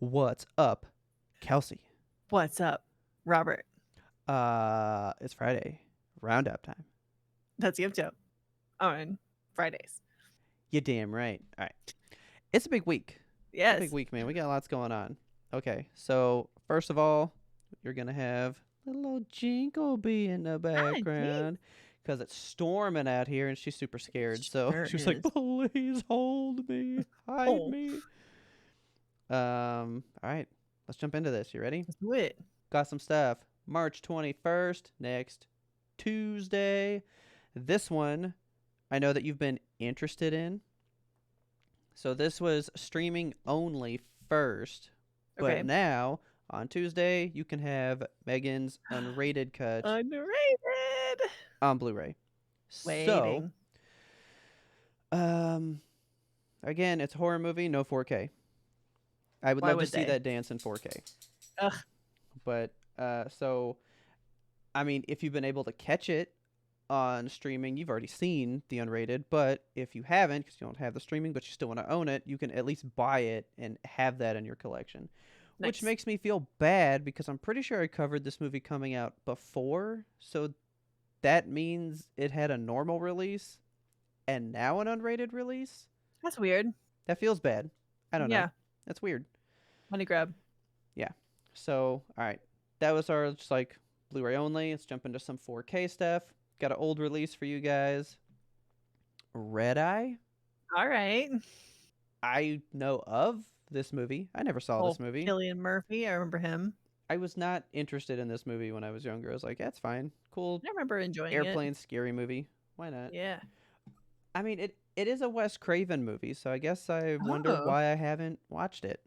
What's up, Kelsey? What's up, Robert? It's Friday, roundup time. That's YMBToAP on Fridays. You damn right. All right, it's a big week. It's a big Yes. week, man. We got lots going on. Okay, so first of all, you're gonna have a little jingle bee in the Ah, geez. background because it's storming out here, and she's super scared. So Sure she was like, is. "Please hold me, hide Oh, me." All right, let's jump into this. You ready? let's do it. Got some stuff. March 21st, next Tuesday. This one I know that you've been interested in. So this was streaming only first, but Okay. now on Tuesday you can have Megan's unrated cut Underrated. on Blu-ray. So, Waiting. um again, it's a horror movie, no 4K. I would Why love to would see they? that dance in 4K. Ugh. But so I mean, if you've been able to catch it on streaming, you've already seen the unrated. But if you haven't, because you don't have the streaming, but you still want to own it, you can at least buy it and have that in your collection. Which Nice. makes me feel bad because I'm pretty sure I covered this movie coming out before. So that means it had a normal release and now an unrated release. That's weird. That feels bad. I don't know. Yeah. That's weird. Money grab. Yeah. So, all right. That was our just like Blu-ray only. Let's jump into some 4K stuff. Got an old release for you guys. Red Eye. All right. I know of this movie. I never saw Oh, this movie. Killian Murphy. I remember him. I was not interested in this movie when I was younger. I was like, yeah, it's fine. Cool I remember enjoying it. airplane scary movie. Why not? Yeah. I mean, it is a Wes Craven movie, so I guess I wonder Oh. why I haven't watched it.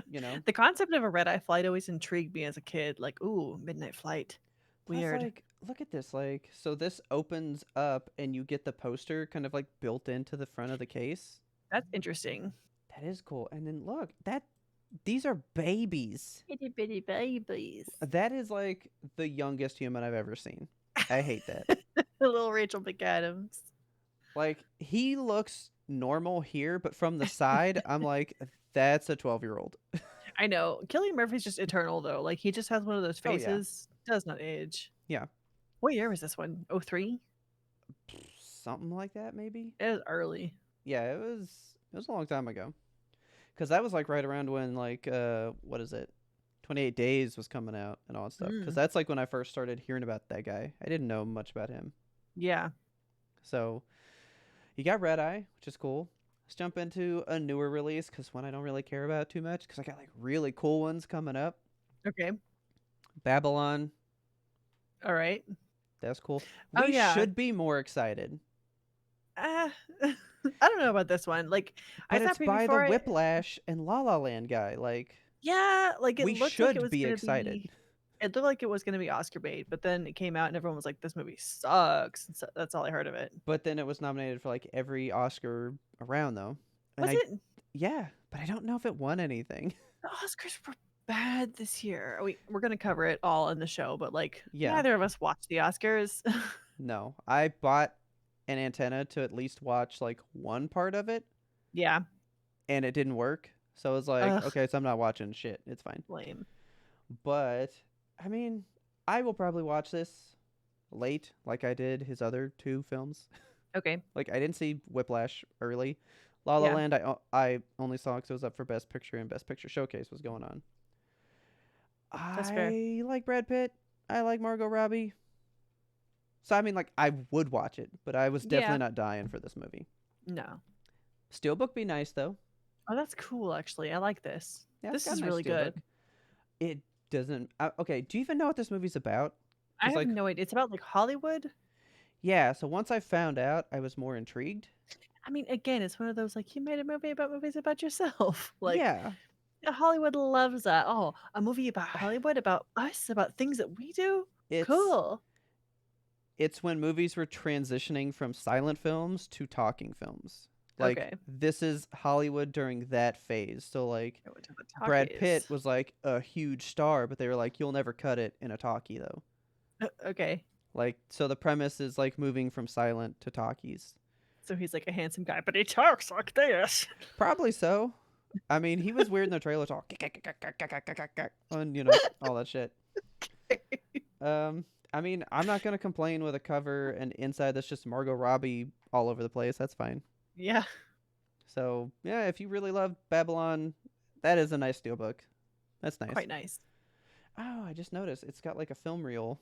You know, The concept of a red eye flight always intrigued me as a kid. Like, ooh, midnight flight. plus Weird. like look at this. Like, so this opens up and you get the poster kind of like built into the front of the case. That's interesting. That is cool. And then look, that these are babies. Itty bitty babies. That is like the youngest human I've ever seen. I hate that. Little Rachel McAdams. Like he looks normal here, but from the side, I'm like, that's a 12-year-old. I know. Killian Murphy's just eternal though. Like he just has one of those Oh yeah, faces. Does not age. yeah, What year was this one? 03? something like that maybe. It was early. Yeah, it was a long time ago. Cause that was like right around when like what is it, 28 Days was coming out and all that stuff. Cause Mm. that's like when I first started hearing about that guy. I didn't know much about him. Yeah. So you got Red Eye, which is cool. Let's jump into a newer release because one I don't really care about too much because I got like really cool ones coming up. Okay. Babylon, All right. that's cool. Oh We yeah. should be more excited, Uh, I don't know about this one. Like I but saw a it's preview by the for it. Whiplash and La La Land guy. Like, Yeah, like it we looked like it should was be gonna excited. be it looked like it was gonna be Oscar bait, but then it came out and everyone was like, "This movie sucks." And so that's all I heard of it. But then it was nominated for like every Oscar around though. And Was I, it? yeah, but I don't know if it won anything. The Oscars were bad this year. We're gonna cover it all in the show, but like Yeah, neither of us watched the Oscars. no. I bought an antenna to at least watch like one part of it Yeah. and it didn't work. So I was like, Ugh, okay, so I'm not watching shit. It's fine. lame. But I mean, I will probably watch this late, like I did his other two films. Okay. Like I didn't see Whiplash early. La La Yeah, Land, I only saw because it was up for Best Picture and Best Picture Showcase was going on. that's fair. I like Brad Pitt. I like Margot Robbie. So I mean, like I would watch it, but I was definitely Yeah. not dying for this movie. No. Steelbook be nice though. Oh, that's cool actually. I like this. Yeah, it's This got a is nice really steelbook. good. It doesn't. Okay, do you even know what this movie's about? I Because have like, no idea. It's about like Hollywood. yeah. So once I found out, I was more intrigued. I mean, again, it's one of those like you made a movie about movies about yourself. Like Yeah, Hollywood loves that. Oh, a movie about Hollywood, about us, about things that we do. it's Cool. it's when movies were transitioning from silent films to talking films. Like Okay. this is Hollywood during that phase. So like Go to the Brad Pitt talkies. was like a huge star, but they were like, you'll never cut it in a talkie though. Okay. Like so the premise is like moving from silent to talkies. So he's like a handsome guy, but he talks like this. Probably so. I mean, he was weird in the trailers, all and all that shit. Um, I mean, I'm not gonna complain with a cover and inside that's just Margot Robbie all over the place. That's fine. Yeah, So yeah, if you really love Babylon, that is a nice steelbook. That's nice. quite nice. Oh, I just noticed it's got like a film reel,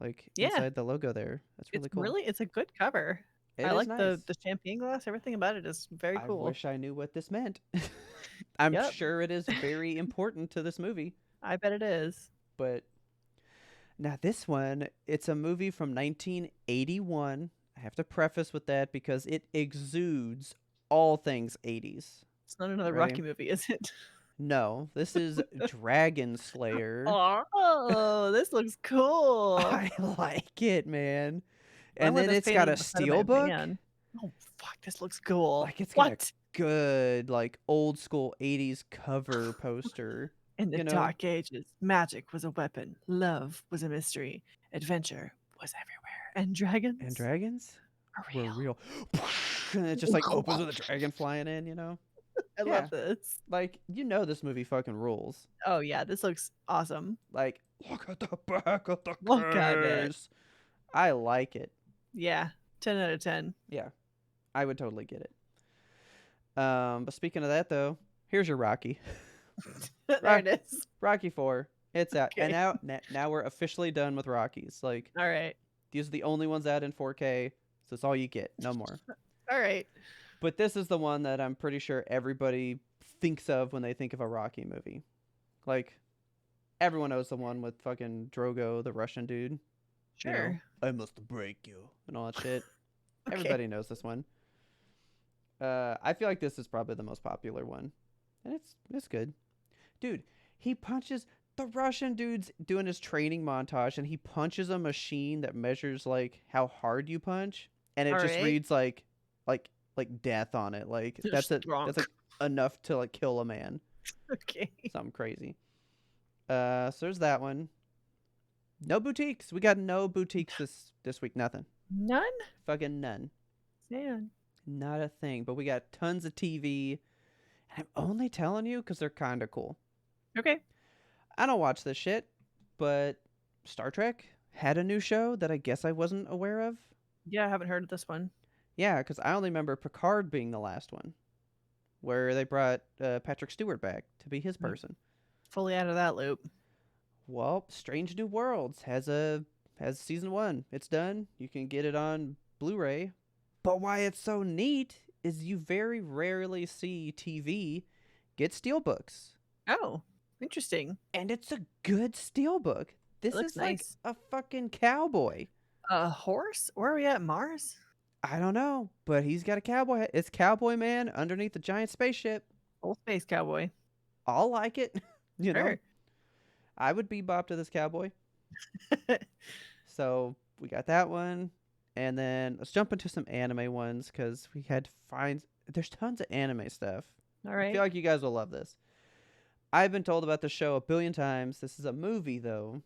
like Yeah, inside the logo there. That's really cool. it's a good cover. It I is like nice. the champagne glass. Everything about it is very I cool. wish I knew what this meant. I'm Yep, sure it is very important to this movie, I bet it is. but now this one, it's a movie from 1981. I have to preface with that because it exudes all things 80s. It's not another Ready? Rocky movie, is it? No, this is Dragon Slayer. Oh, this looks cool. I like it, man. I'm And with then this it's got painting a on the side of my steel book. van. Oh, fuck, this looks cool. Like it's got a What? good, like old school 80s cover poster. In the You know, dark ages, magic was a weapon, love was a mystery, adventure was everywhere, and and dragons dragons are were real. real. And it just like opens with a dragon flying in. I Yeah. love this. Like, this movie fucking rules. Oh, yeah, this looks awesome. Like, look at the back of the Look at it. case. I like it. Yeah, 10 out of 10. Yeah, I would totally get it. But speaking of that though, here's your Rocky. There it is. Rocky 4. It's out. And Okay. now we're officially done with Rockies. Like, All right. these are the only ones out in 4K, so it's all you get. No more. All right. But this is the one that I'm pretty sure everybody thinks of when they think of a Rocky movie. Like, everyone knows the one with fucking Drogo, the Russian dude. Sure. I must break you and all that shit. Okay. Everybody knows this one. I feel like this is probably the most popular one, and it's good, dude. He punches the Russian dude's doing his training montage, and he punches a machine that measures like how hard you punch, and it All just right. reads like death on it. Like You're that's it. strong. That's like enough to like kill a man. Okay. Something crazy. So there's that one. No boutiques. We got no boutiques this week. Nothing. None? Fucking none. Man. Not a thing. But we got tons of TV. And I'm only telling you because they're kind of cool. Okay. I don't watch this shit, but Star Trek had a new show that I guess I wasn't aware of. Yeah, I haven't heard of this one. Yeah, because I only remember Picard being the last one, where they brought Patrick Stewart back to be his Nope. person. Fully out of that loop. Well, Strange New Worlds has season 1. It's done. You can get it on Blu-ray. But why it's so neat is you very rarely see TV get steelbooks. Oh, interesting. And it's a good steelbook. It This looks is like nice. a fucking cowboy. A horse? Where are we at? Mars? I don't know, but he's got a cowboy hat. It's Cowboy Man underneath the giant spaceship. Old space cowboy. I'll like it. Sure. I would bebop to this cowboy. So we got that one. And then let's jump into some anime ones because we had to find. There's tons of anime stuff. All I right. feel like you guys will love this. I've been told about the show a billion times. This is a movie, though,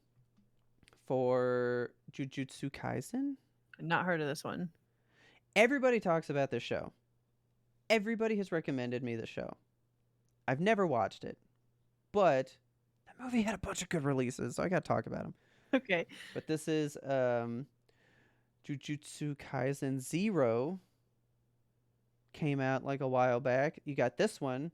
for Jujutsu Kaisen. Not heard of this one. Everybody talks about this show. Everybody has recommended me the show. I've never watched it, but the movie had a bunch of good releases, so I got to talk about them. Okay. But this is Jujutsu Kaisen 0. Came out like a while back. You got this one.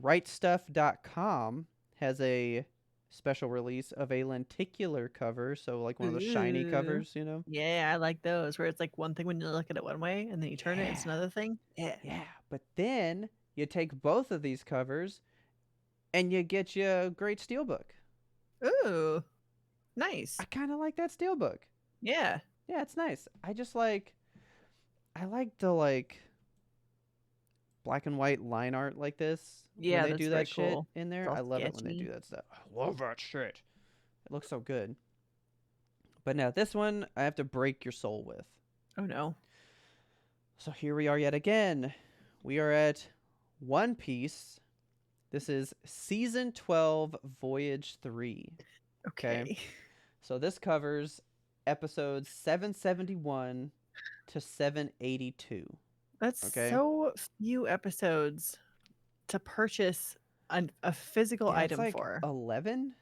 RightStuff.com has a special release of a lenticular cover, so like one of those shiny Ooh. covers. Yeah, I like those where it's like one thing when you look at it one way and then you turn it, it's Yeah. another thing. Yeah. Yeah, but then you take both of these covers and you get you a great steelbook. Ooh. Nice. I kind of like that steelbook. Yeah. Yeah, it's nice. I like the like black and white line art like this Yeah, when they that's do very that shit cool. in there. It's all I love it when they sketchy. do that stuff. I love that shit. It looks so good. But now this one I have to break your soul with. Oh no. So here we are yet again. We are at One Piece. This is season 12, voyage 3. Okay. So this covers episodes 771 to 782. That's Okay. so few episodes to purchase a physical Yeah, it's item like for? 11.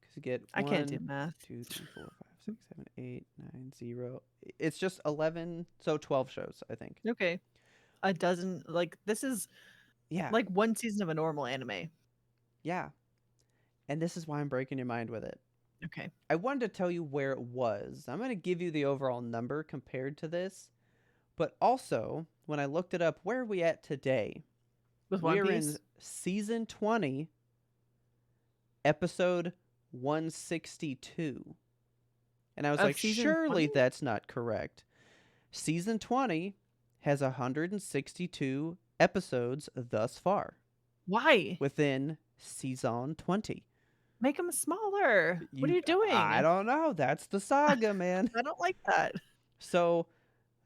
Because you get I can't do one, math. 2, 3, 4, 5, 6, 7, 8, 9, 0. It's just 11, so 12 shows, I think. Okay. A dozen, like, this is Yeah, like one season of a normal anime. yeah. And this is why I'm breaking your mind with it. Okay. I wanted to tell you where it was. I'm going to give you the overall number compared to this. But also, when I looked it up, where are we at today? With We One are in Piece? season 20, episode 162. And I was Of like, season surely 20? that's not correct. Season 20 has 162 episodes thus far Why? within season 20. Make them smaller. What are you I doing? don't know. That's the saga, man. I don't like that. So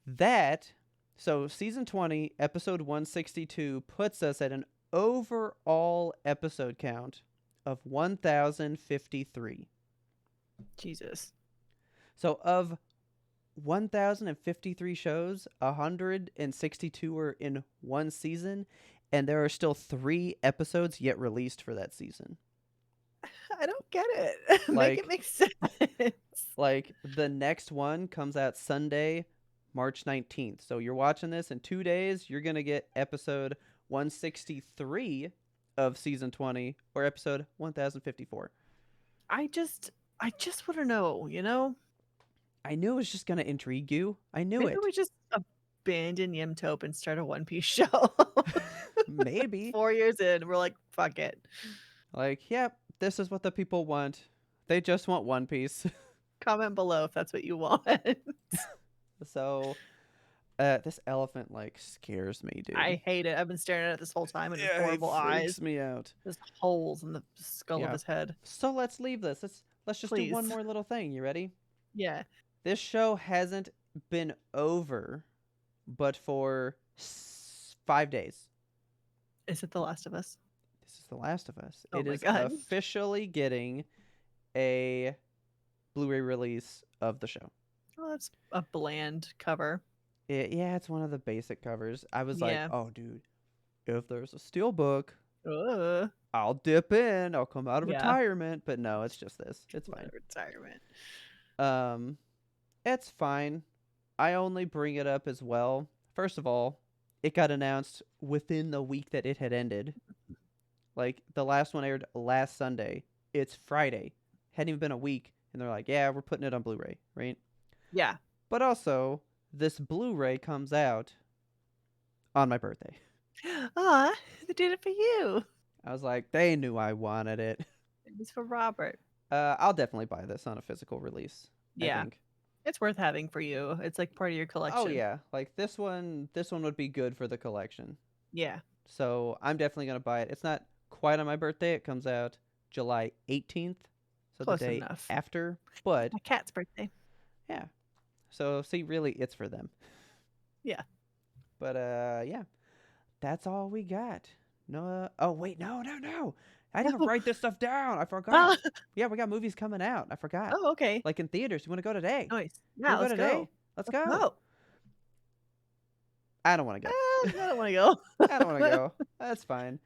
that, so season 20, episode 162 puts us at an overall episode count of 1,053. Jesus. So of 1,053 shows, 162 were in one season, and there are still 3 episodes yet released for that season. I don't get it. Make it Like, make sense. like the next one comes out Sunday, March 19th. So you're watching this in 2 days, you're going to get episode 163 of season 20 or episode 1054. I just want to know, you know? I knew it was just going to intrigue you. I knew Maybe it. we just abandon YMToAP and start a One Piece show. Maybe. 4 years in, we're like, fuck it. Like, yep, this is what the people want. They just want One Piece. Comment below if that's what you want. So, this elephant like scares me, dude. I hate it. I've been staring at it this whole time and his Yeah, he horrible freaks eyes. me out. There's holes in the skull of Yeah. his head. So let's leave this. Let's just do one Please. more little thing. You ready? Yeah. This show hasn't been over, but for 5 days. Is it The Last of Us? This is The Last of Us. Oh It my is God. officially getting a Blu-ray release of the show. Oh, that's a bland cover. Yeah, it's one of the basic covers. I was like, Yeah. oh, dude, if there's a steelbook, Ugh. I'll dip in. I'll come out of Yeah. retirement. But no, it's just this. It's fine. Retirement. Um, it's fine. I only bring it up as well. First of all, it got announced within the week that it had ended. Like the last one aired last Sunday. It's Friday. Hadn't even been a week, and they're like, "Yeah, we're putting it on Blu-ray, right?" Yeah. But also, this Blu-ray comes out on my birthday. Aw, they did it for you. I was like, they knew I wanted it. It was for Robert. I'll definitely buy this on a physical release. I Yeah. think. It's worth having for you. It's like part of your collection. Oh yeah, like this one. This one would be good for the collection. Yeah. So I'm definitely gonna buy it. It's not quite on my birthday. It comes out July 18th, so Close the day enough. after. But My cat's birthday. yeah, so see, really, it's for them. Yeah. But yeah, that's all we got. No. Oh wait, no. I didn't No. write this stuff down. I forgot. Ah. Yeah, we got movies coming out. I forgot. Oh, okay. Like in theaters. You want to go today? Nice. You Yeah, wanna let's today? go. Let's Let's go. go. I don't want to go. I don't want to go. I don't want to go. That's fine.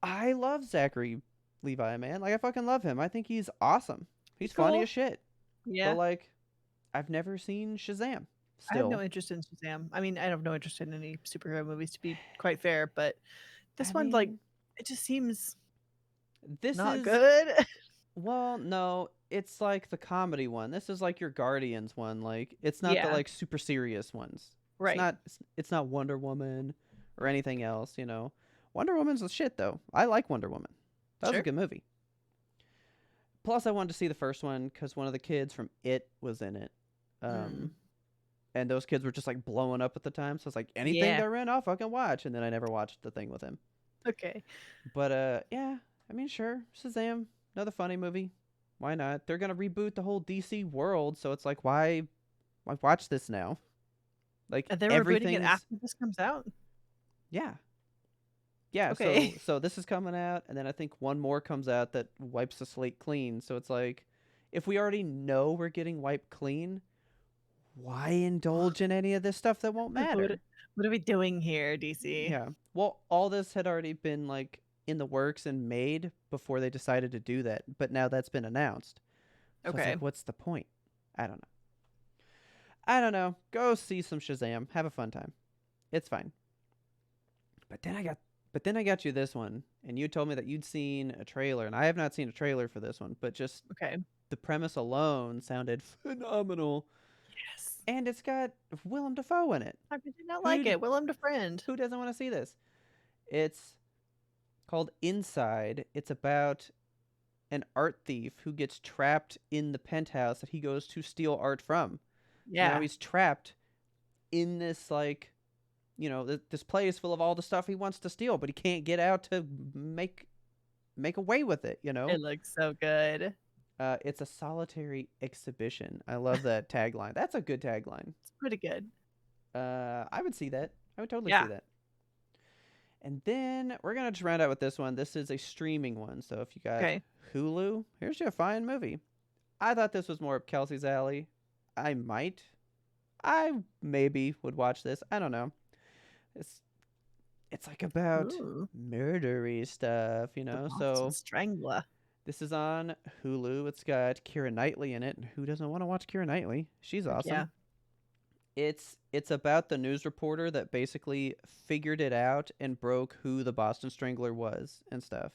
I love Zachary Levi, man. Like I fucking love him. I think he's awesome. He's funny Cool. as shit. Yeah. But like, I've never seen Shazam. I have Still, no interest in Shazam. I mean, I have no interest in any superhero movies, to be quite fair, but this I one, like, mean, it just seems this not is good. well, no, it's like the comedy one. This is like your Guardians one. Like it's not the Yeah. like super serious ones. Right. It's not Wonder Woman or anything else. You know, Wonder Woman's the shit though. I like Wonder Woman. That was a Sure. good movie. Plus, I wanted to see the first one because one of the kids from It was in it. And those kids were just like blowing up at the time. So it's like anything Yeah. they're in, I'll fucking watch. And then I never watched the thing with him. Okay. But yeah, I mean, sure, Shazam, another funny movie. Why not? They're gonna reboot the whole DC world, so it's like, why watch this now? Like And they're rebooting it everything's after this comes out? yeah, yeah. Okay. So this is coming out, and then I think one more comes out that wipes the slate clean. So it's like, if we already know we're getting wiped clean, why indulge in any of this stuff that won't matter? What are we doing here, DC? Yeah. Well, all this had already been like in the works and made before they decided to do that, but now that's been announced. So it's Okay. like, what's the point? I don't know. I don't know. Go see some Shazam. Have a fun time. It's fine. But then I got but then I got you this one, and you told me that you'd seen a trailer, and I have not seen a trailer for this one, but just Okay. the premise alone sounded phenomenal. Yes. And it's got Willem Dafoe in it. How could you not like Who it? Willem Friend. who doesn't want to see this? It's called Inside. It's about an art thief who gets trapped in the penthouse that he goes to steal art from. Now Yeah. he's trapped in this like this place full of all the stuff he wants to steal, but he can't get out to make away with it. It looks so good. It's a solitary exhibition. I love that tagline. That's a good tagline. It's pretty good. I would see that. I would totally see Yeah. that. And then we're gonna just round out with this one. This is a streaming one, so if you got Okay. Hulu, here's your fine movie. I thought this was more up Kelsey's alley. I maybe would watch this. I don't know. It's it's like about Ooh. murdery stuff, The Boston So Strangler. this is on Hulu. It's got Keira Knightley in it. Who doesn't want to watch Keira Knightley? She's Heck yeah. awesome. It's about the news reporter that basically figured it out and broke who the Boston Strangler was and stuff.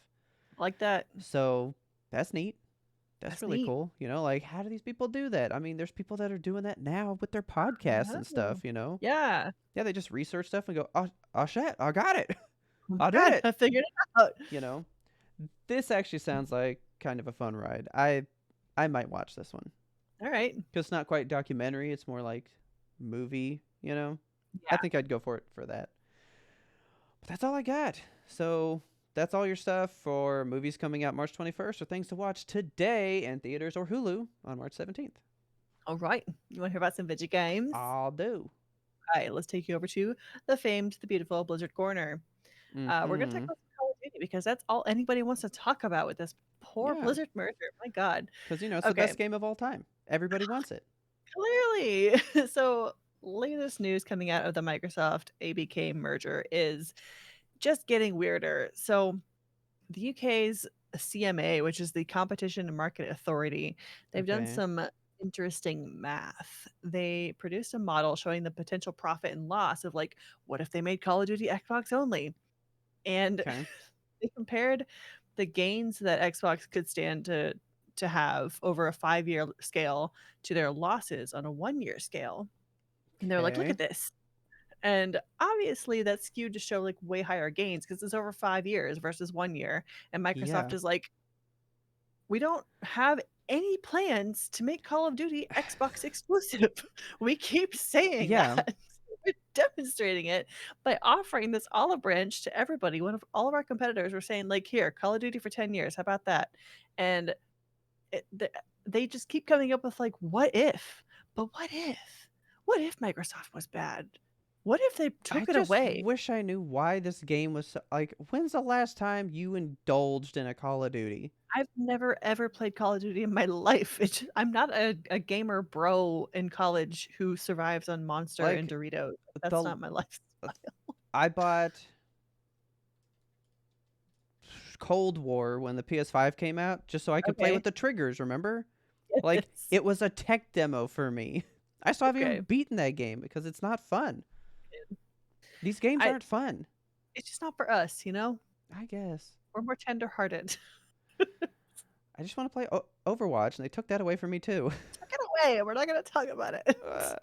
Like that. So that's neat. That's That's really neat. cool. Like how do these people do that? I mean, there's people that are doing that now with their podcasts and Oh. stuff. Yeah. Yeah, they just research stuff and go, oh shit, I got it. Oh my I did God, it. I figured it out. You know, this actually sounds like kind of a fun ride. I might watch this one All right. because it's not quite documentary. It's more like movie. I Yeah. think I'd go for it for that. But that's all I got. So that's all your stuff for movies coming out March 21st or things to watch today in theaters or Hulu on March 17th. All right. You want to hear about some video games? I'll do. All right. Let's take you over to the famed, the beautiful Blizzard Corner. We're going to talk Mm-hmm. about some Call of Duty because that's all anybody wants to talk about with this poor Yeah, Blizzard merger. My God. because it's the Okay. best game of all time. Everybody wants it. Clearly. So, latest news coming out of the Microsoft ABK merger is just getting weirder. So, the UK's CMA, which is the Competition and Market Authority, they've done Okay. some interesting math. They produced a model showing the potential profit and loss of like, what if they made Call of Duty Xbox only? And Okay. they compared the gains that Xbox could stand to have over a 5-year scale to their losses on a 1-year scale. And they were like, look Okay. at this. And obviously that's skewed to show like way higher gains because it's over 5 years versus 1 year. And Microsoft Yeah. is like, we don't have any plans to make Call of Duty Xbox exclusive. We keep saying Yeah. that. We're demonstrating it by offering this olive branch to everybody. One of all of our competitors were saying, like, here, Call of Duty for 10 years. How about that? And it, they just keep coming up with, like, what if? But what if? What if Microsoft was bad? What if they I took it just away? wish I knew why this game was like. When's the last time you indulged in a Call of Duty? I've never ever played Call of Duty in my life. I'm not a gamer bro in college who survives on Monster and Like Doritos. That's the not my life. I bought Cold War when the PS5 came out just so I could play with Okay. the triggers, remember? Like Yes. it was a tech demo for me. I still haven't even Okay. beaten that game because it's not fun. These games I aren't fun. It's just not for us, you know? I guess. We're more tender-hearted. I just want to play Overwatch and they took that away from me too. Took it away. We're not gonna talk about it. Uh,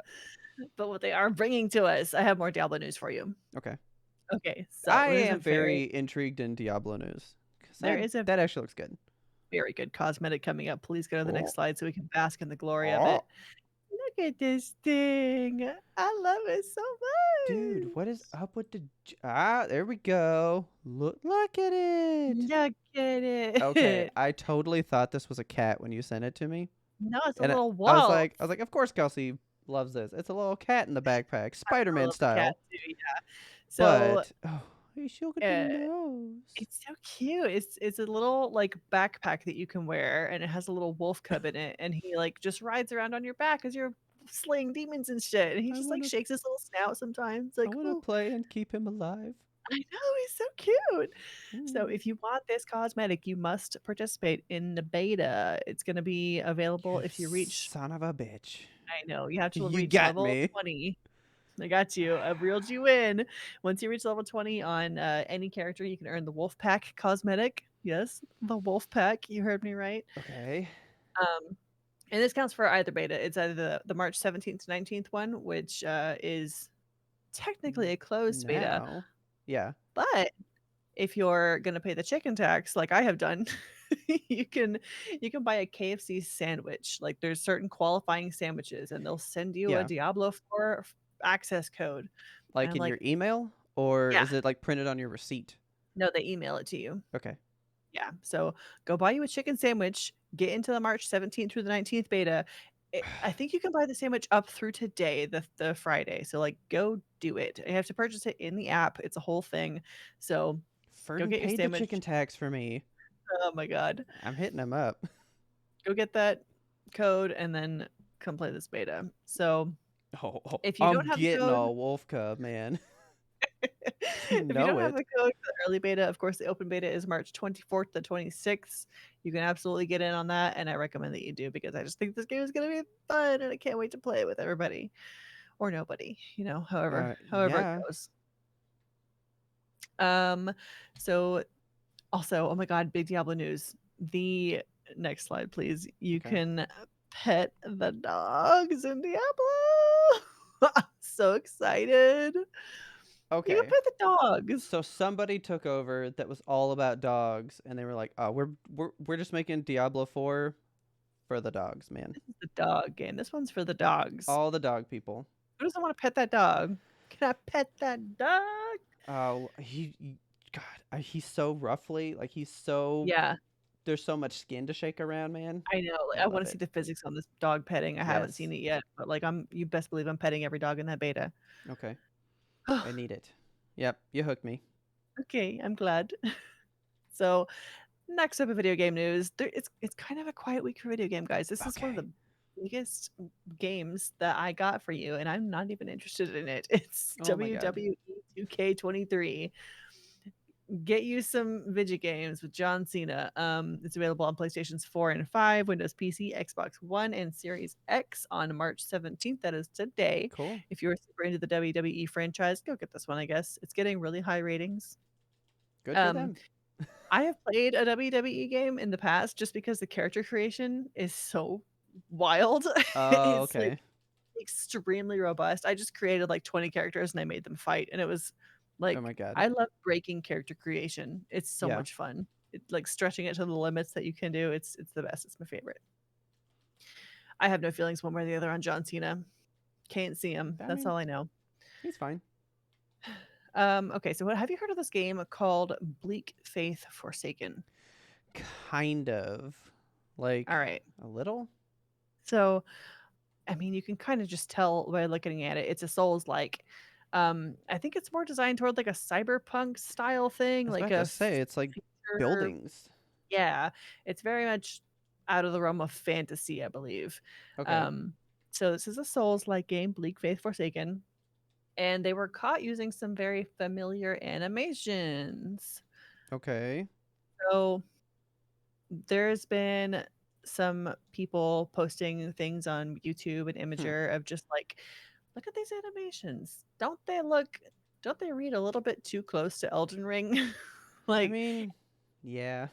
But what they are bringing to us, I have more Diablo news for you. okay. Okay, so I there's a am very intrigued in Diablo news. 'Cause there that is a that actually looks good. very good cosmetic coming up. Please go to the next Oh, slide so we can bask in the glory of oh. it. Look at this thing. I love it so Dude, what is much. up with the there we go. Look at it. Look at Okay, it. I totally thought this was a cat when you sent it to me. No, it's a And little I was wolf. like of course Kelsey loves this. It's a little cat in the backpack, I Spider-Man love the cat style. too, yeah. So, But you should look at the uh, nose. it's so cute. It's a little, like, backpack that you can wear, and it has a little wolf cub in it, and he, like, just rides around on your back as you're slaying demons and shit. And he I just like wanna shakes his little snout sometimes, I like, wanna "Oh, play and keep him alive. I know, he's so cute." So Mm. if you want this cosmetic, you must participate in the beta. It's gonna be available You if you reach son of a bitch. I know, you have to You reach got level me. 20. I got you. I've reeled you in. Once you reach level 20 on, any character, you can earn the Wolf Pack cosmetic. Yes, the Wolf Pack, you heard me right. Okay. Um, and this counts for either beta. It's either the March 17th to 19th one, which, is technically N a closed beta, now. Yeah. but if you're gonna pay the chicken tax like I have done, you can you can buy a KFC sandwich. Like, there's certain qualifying sandwiches, and they'll send you a Yeah. Diablo 4 access code. And Like I'm in your like, email? Or "Yeah." is it like printed on your receipt? No, they email it to you. Okay. Yeah, so go buy you a chicken sandwich, get into the March 17th through the 19th beta. I think you can buy the sandwich up through today, the Friday, so, like, go do it. You have to purchase it in the app, it's a whole thing. So, go Furden get your paid the chicken sandwich. tax for me. Oh my god. I'm hitting him up. Go get that code and then come play this beta. So, Oh, if you don't I'm have the getting code all wolf cub, man. You if you don't know have it. the code for the early beta, of course, the open beta is March 24th to 26th. You can absolutely get in on that, and I recommend that you do because I just think this game is gonna be fun, and I can't wait to play it with everybody or nobody, however it Yeah. goes. Um, so also, oh my god, big Diablo news. The next slide, please. You Okay. can pet the dogs in Diablo. I'm so excited. You can Okay. pet the dogs. So somebody took over that was all about dogs, and they were like, "Oh, we're just making Diablo 4 for the dogs, man. This is the dog game. This one's for the dogs. All the dog people." Who doesn't wanna pet that dog? Can I pet that dog? Oh, God, he's so roughly, like he's so. Yeah, There's so much skin to shake around, man. I know. I I love wanna see it. the physics on this dog petting. I haven't Yes. seen it yet, but, like, you best believe I'm petting every dog in that beta. Okay. I need it. Yep. You hooked me. Okay, I'm glad. So, next up in video game news, it's kind of a quiet week for video game guys. This is one of Okay. the biggest games that I got for you, and I'm not even interested in it. It's Oh my god. WWE 2K23. Get you some video games with John Cena. It's available on PlayStations 4 and 5, Windows PC, Xbox One, and Series X on March 17th. That is today. Cool. If you're super into the WWE franchise, go get this one, I guess. It's getting really high ratings. Good for Um, them. I have played a WWE game in the past just because the character creation is so wild. Oh, It's like okay. extremely robust. I just created like 20 characters and I made them fight, and it was Oh like my god. I love breaking character creation. It's so Yeah. much fun. It's like stretching it to the limits that you can do. It's the best. It's my favorite. I have no feelings one way or the other on John Cena. Can't see him. I That's mean, all I know. he's fine. Okay, so what have you heard of this game called Bleak Faith Forsaken? Kind of. All Like right. a little? So I mean, you can kind of just tell by looking at it. It's a Souls like. I think it's more designed toward like a cyberpunk style I thing, was like about a to say it's like future. buildings. Yeah, it's very much out of the realm of fantasy, I believe. Okay. Um, so this is a Souls like game, Bleak Faith Forsaken, and they were caught using some very familiar animations. Okay. So there's been some people posting things on YouTube and Hmm. Imager of just like, look at these animations. Don't they read a little bit too close to Elden Ring? I Like, mean, yeah.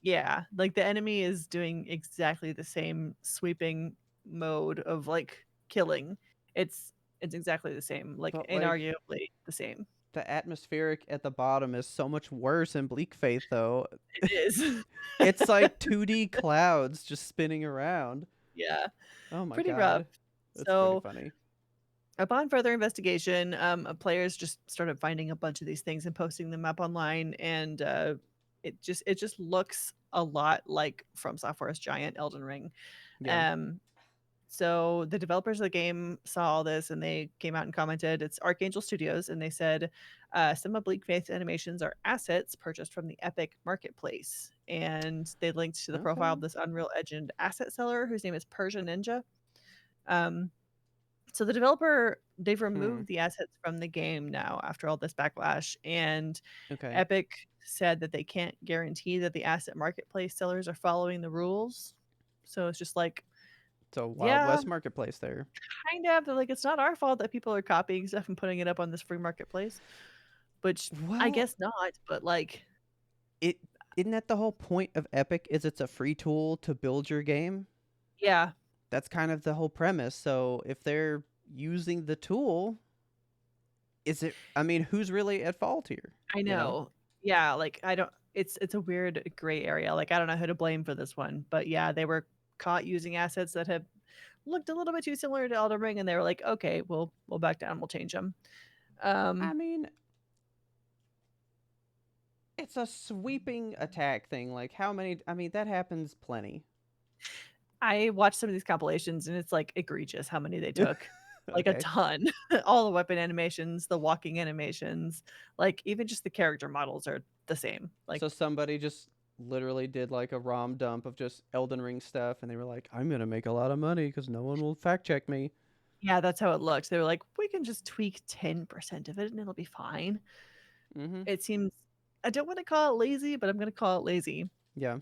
yeah, like the enemy is doing exactly the same sweeping mode of like killing. It's it's exactly the same, like But like inarguably the same. the atmospheric at the bottom is so much worse in Bleak Faith though. It is. It's like 2D clouds just spinning around. Yeah, Oh my pretty rough. god. That's pretty So funny. upon further investigation, players just started finding a bunch of these things and posting them up online, and it just looks a lot like From Software's giant Elden Ring. Yeah. Um, so the developers of the game saw all this and they came out and commented. It's Archangel Studios, and they said some of Bleak Faith animations are assets purchased from the Epic Marketplace, and they linked to the profile of Okay. this Unreal Engine asset seller whose name is Persian Ninja. Um, So the developer, they've Hmm. removed the assets from the game now after all this backlash, and Okay. Epic said that they can't guarantee that the asset marketplace sellers are following the rules. So it's just like, So Wild yeah, West marketplace there. kind of. They're like, it's not our fault that people are copying stuff and putting it up on this free marketplace, which I Well, guess not, but like, it isn't that the whole point of Epic is it's a free tool to build your game? yeah, That's kind of the whole premise. So if they're using the tool, is it I mean, who's really at fault here, I you know? know. Yeah, like I don't it's a weird gray area. Like I don't know who to blame for this one, but yeah, they were caught using assets that have looked a little bit too similar to Elden Ring, and they were like, "Okay, we'll back down, we'll change them." I Um, mean, it's a sweeping attack thing. Like how many I mean, that happens plenty. I watched some of these compilations, and it's, like, egregious how many they took. Like, a Okay. ton. All the weapon animations, the walking animations, like, even just the character models are the same. Like, So somebody just literally did like a ROM dump of just Elden Ring stuff and they were like, "I'm going to make a lot of money cuz no one will fact check me." yeah, that's how it looked. They were like, "We can just tweak 10% of it, and it'll be fine." Mhm. It seems I don't wanna call it lazy, but I'm gonna call it lazy. Yeah.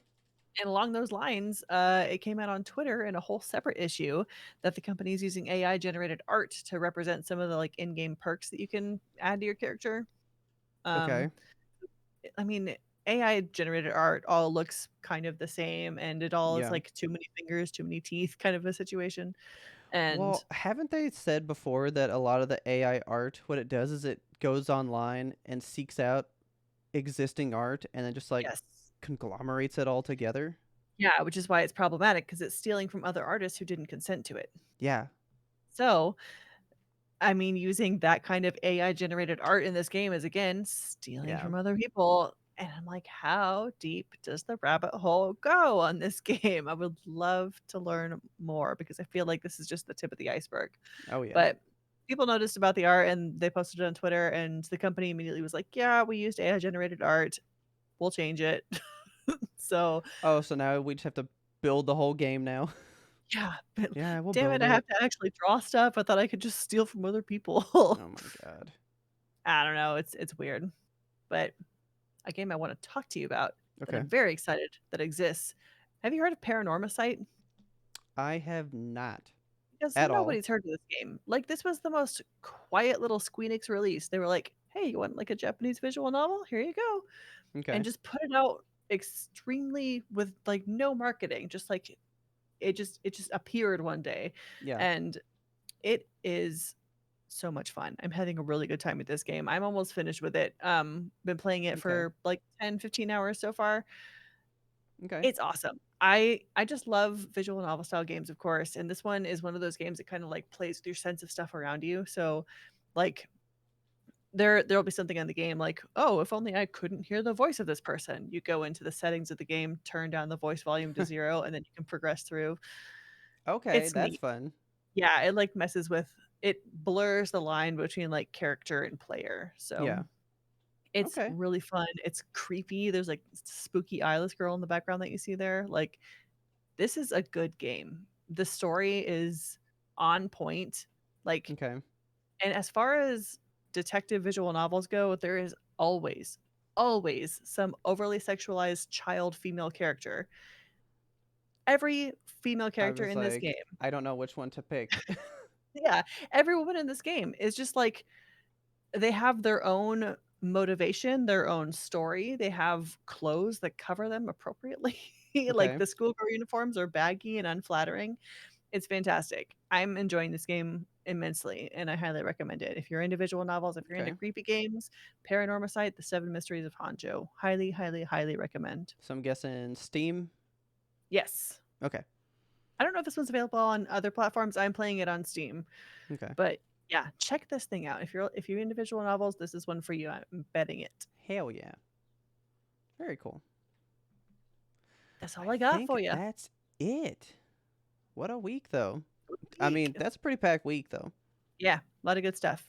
And along those lines, it came out on Twitter in a whole separate issue that the company is using AI generated art to represent some of the like in-game perks that you can add to your character. Um, Okay. I mean, AI generated art all looks kind of the same, and it all is Yeah. like too many fingers, too many teeth kind of a situation. And Well, haven't they said before that a lot of the AI art, what it does is it goes online and seeks out existing art and then just like yes, conglomerates it all together? yeah, which is why it's problematic because it's stealing from other artists who didn't consent to it. Yeah. So I mean, using that kind of AI generated art in this game is again stealing Yeah. from other people. And I'm like, how deep does the rabbit hole go on this game? I would love to learn more because I feel like this is just the tip of the iceberg. Oh yeah. But people noticed about the art and they posted it on Twitter, and the company immediately was like, yeah, we used AI generated art. We'll change it. So, Oh, so now we just have to build the whole game now. yeah, but Yeah, we'll damn it, build I have it. to actually draw stuff. I thought I could just steal from other people. Oh my god. I don't know. It's weird. But a game I want to talk to you about that Okay. I'm very excited that exists. Have you heard of Paranormasight? I have not Because at all. nobody's heard of this game. Like, this was the most quiet little Squeenix release. They were like, "Hey, you want like a Japanese visual novel? Here you go," and Okay. just put it out extremely with like no marketing. Just like it just appeared one day, Yeah. and it is so much fun. I'm having a really good time with this game. I'm almost finished with it. Been playing it Okay. for like 10, 15 hours so far. Okay. It's awesome. I just love visual novel style games, of course, and this one is one of those games that kinda, like, plays with your sense of stuff around you, so, like, there'll be something in the game like, "Oh, if only I couldn't hear the voice of this person." You go into the settings of the game, turn down the voice volume to 0, and then you can progress through. Okay, It's that's neat. fun. Yeah, it, like, messes with it blurs the line between, like, character and player, so Yeah. it's Okay. really fun. It's creepy. There's, like, spooky eyeless girl in the background that you see there, like, this is a good game. The story is on point, like Okay. and as far as detective visual novels go, there is always, always some overly sexualized child female character. Every female I character was in this like, game I don't know which one to pick. yeah, every woman in this game is just like they have their own motivation, their own story, they have clothes that cover them appropriately. Like, Okay. the schoolgirl uniforms are baggy and unflattering. It's fantastic. I'm enjoying this game immensely, and I highly recommend it. If you're into visual novels, if you're into Okay. creepy games, Paranormasight: The Seven Mysteries of Hanjo. Highly, highly, highly recommend. So I'm guessing Steam. Yes. Okay. I don't know if this one's available on other platforms. I'm playing it on Steam, Okay. but yeah, check this thing out. If you're into visual novels, this is one for you. I'm betting it. Hell yeah. Very cool. That's I all I got think for you. that's it. What a week though. I mean, Week. that's a pretty packed week though. Yeah, a lot of good stuff.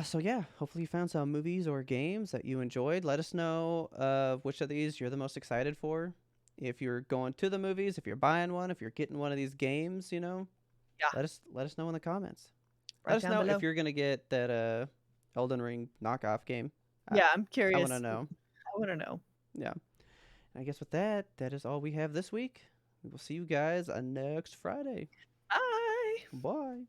So yeah, hopefully you found some movies or games that you enjoyed. Let us know which of these you're the most excited for. If you're going to the movies, if you're buying one, if you're getting one of these games, you know. Yeah, Let us know in the comments. Let right us down know if below. you're gonna get that Elden Ring knockoff game. I Yeah, I'm I want to curious. know. I wanna know. Yeah. And I guess with that, that is all we have this week. We will see you guys next Friday. Bye. Bye.